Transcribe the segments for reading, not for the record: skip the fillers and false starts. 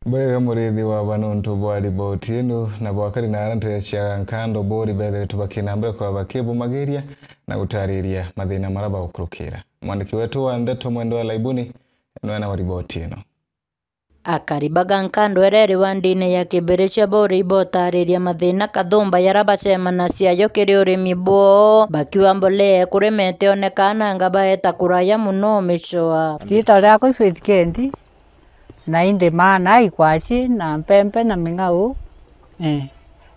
Bwega murithi wa banuntu bwali botinu na bwakari na arantu ya nkando bori bethe tubakinambere kwa bakibu magiria na gutariria mathina maraba ukurukira. Mwandiki wetu wa Ndeto Mwendo wa Laibuni nwena wa riboti ino. Akaribaga nkando ereri wandine ya kiberecha bori ibotariria mathina kathumba yarabacemana ciayo kiri urimi bwo bakiwa mbolea kuremete onekana ngabaeta kuraya muno micoa tita riako Faith Kendi na inde mana ikwaci na mpempe na mingau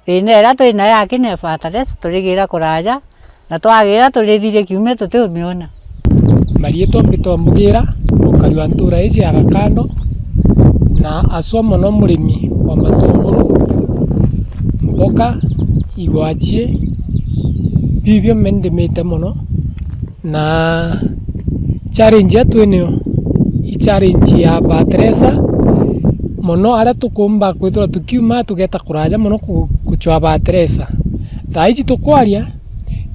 rinera twina yake ne fertilizer turigira kuraja na twagira turithire kiume tutiumiona marieto mbito mugira ukari antura iji agakando na asoma no murimi wa matunguru mboka igwachie bibyo mende mete muno na challenge atweneo challenge ya batresa mono ara tukumba kwithira tukiuma tugeta kuraja mono kuchwa batresa thaici tukwaria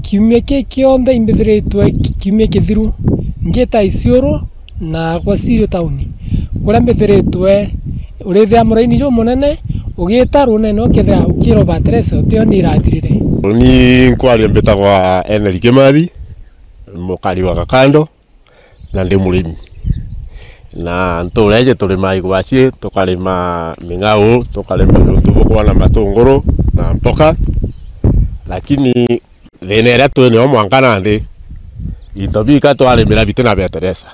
kiumia kionthe imbithiritwe kiumia kithiru ngeta Isiolo na kwa Sirio tauni kuria mbithiritwe urithia muraini jo munene ugita runene ukethira ukiro batresa utio ni irathirire ni nkwaria mbitagwa Eneri Kimathi mukari wa Gakando na ndi murimi na ntureje turima igwaci tukarima mingau tukarima ntubuko na matunguru na mboka lakini venera twene mwankana ndi itobika twarimira bitina beteresa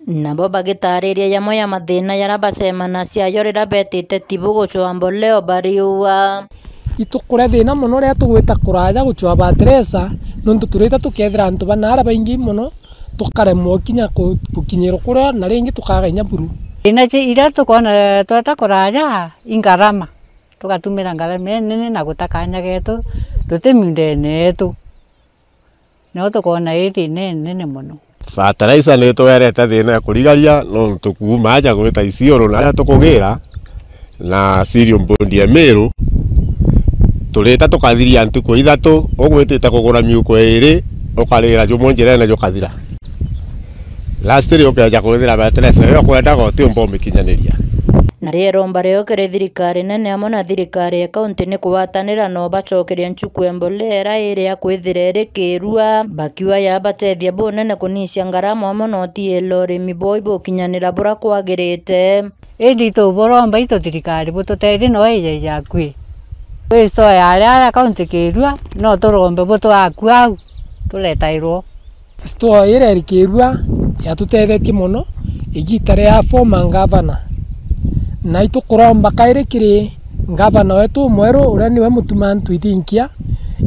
nabo bagitariria yamo ya mathina yarabacemana ciayo rira betite tibu gucwa mboleo bariua itukure thina muno ria tugwita kuraja gucwa bateresa nuntu turita tukethira antu banara baingi muno tukaremwo kinya gukinyira kuria na ringi tukagainya buru inaci ira tukona twata kuraja ingarama tugatumira ngarama nene na gutakanya getu tutimindene yetu no tukona iti nene muno fertilizer ni twerete thina ya kurigaria no tukuma aja gwita Isiolo na tukugira na Sirio mbondi Meru turita tukathiria ntuko ithatu ugwitite kugura miuko iri ukarira jo monjera na jo kathira last year ukaja kuthira batresa yo kwenda goti mbombe kinyaniria na rieromba reo kiri thirikari nene amo na thirikari ya kaunti ni kuwatanira no bacokeria nchuku mbolera iria kwithira iri kirua bakiwa yabatethia bunene kunicia ngarama amo no tielo rimi boibo kinyanira bura kwagirite indi tuboromba ito thirikari bututethi no eja kwi so ya kaunti kirua no turombe butu aku au tuletairwo store ire kirua yatutethetie muno igitare ya former governor na itukuromba kaire kiri governor wetu mweru uria niwe mutumantu ithinkia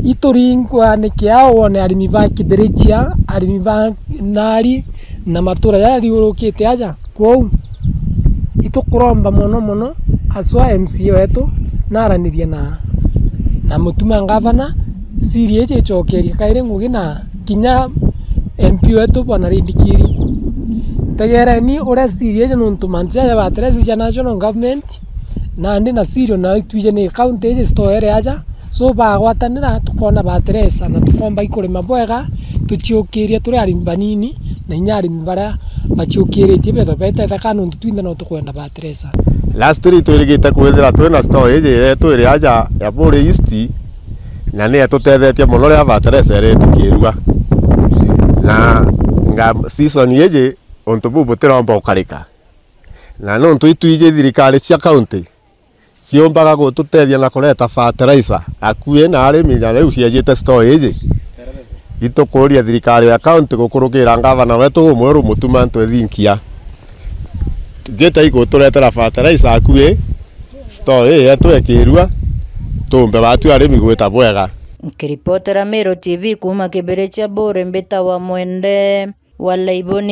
ituringwa ni kiao wone arimi ba kiderechia arimi ba nari na matura ya riurukite aja kwou itukuromba muno aswa MCA wetu naranirie na mutuma governor Sirio je chokeria kaire ngugi na kinya MP wetu bwana Rindikiri tegera ni ura Sirio je nuntu mantia ya batresa ya national government na ndi na Sirio na ituje ni county je store aja so bagwatanira tukona batresa na tukomba ikurima bwega tuchiokiria turi arimi banini na inyari mbara bachiokiritie betho beta kanuntu twinda no tukwenda batresa last year twirigite kwithira twina store je twiri aja ya Buri East na ni atutethetie muno ria batresa ri tukirua na season yeje onto bubu tiromba ukarika na no ntu ituje thirikari cia county ciombaga gututethia na kureta fertilizer akue na arimi na riu ciajite store yeje itukuria thirikari ya county gukurukira governor wetu mweru mutumantu ethinkia tugeta iguturetera fertilizer akue store yetu ekirua tumbe batu arimi gwita bwega Kiripotera Meru TV kuma kiberecha bore mbeta wa Mwende wa Laibuni.